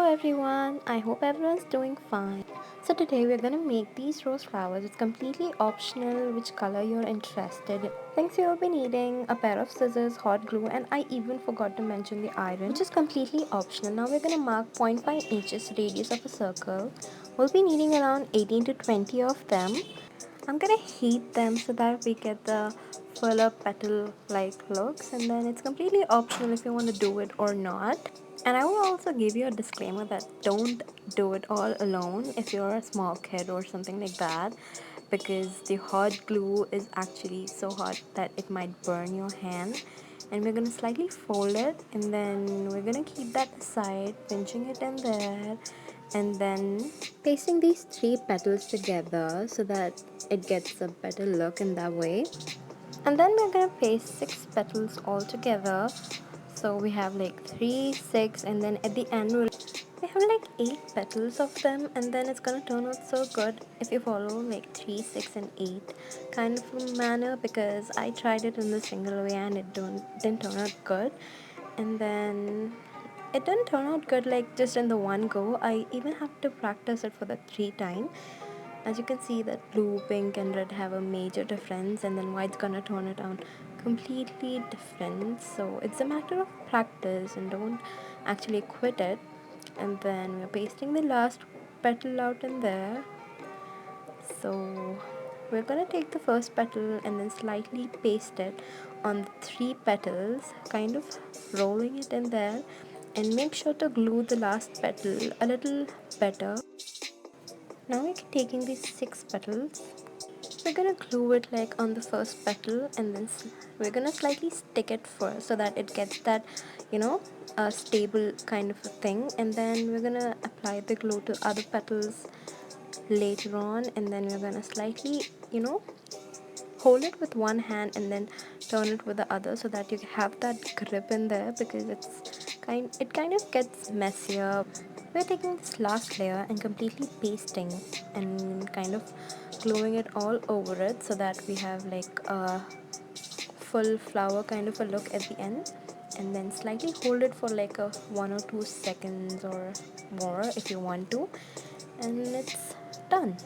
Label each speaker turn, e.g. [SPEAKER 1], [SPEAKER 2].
[SPEAKER 1] everyone, I hope everyone's doing fine. So today we're gonna make these rose flowers. It's completely optional which color you're interested in. Things you'll be needing: a pair of scissors, hot glue, and I even forgot to mention the iron, which is completely optional. Now we're gonna mark 0.5 inches radius of a circle. We'll be needing around 18 to 20 of them. I'm gonna heat them so that we get the fuller petal like looks, and then it's completely optional if you want to do it or not. And I will also give you a disclaimer that don't do it all alone if you're a small kid or something like that, because the hot glue is actually so hot that it might burn your hand. And we're gonna slightly fold it, and then we're gonna keep that aside, pinching it in there, and then pasting these three petals together so that it gets a better look in that way. And then we're gonna paste six petals all together, so we have like 3, 6, and then at the end we have like 8 petals of them, and then it's gonna turn out so good if you follow like 3, 6, and 8 kind of a manner, because I tried it in the single way and it didn't turn out good. And then it didn't turn out good like just in the one go. I even have to practice it for the 3 time. As you can see that blue, pink, and red have a major difference, and then white's gonna turn it out completely different. So it's a matter of practice, and don't actually quit it. And then we're pasting the last petal out in there. So we're gonna take the first petal and then slightly paste it on the 3 petals, kind of rolling it in there, and make sure to glue the last petal a little better. Now we're taking these 6 petals. We're gonna glue it like on the first petal, and then we're gonna slightly stick it first so that it gets that, you know, a stable kind of a thing. And then we're gonna apply the glue to other petals later on, and then we're gonna slightly, hold it with one hand and then turn it with the other so that you have that grip in there, because it kind of gets messier. We're taking this last layer and completely pasting and kind of gluing it all over it so that we have like a full flower kind of a look at the end. And then slightly hold it for like a 1 or 2 seconds or more if you want to, and it's done.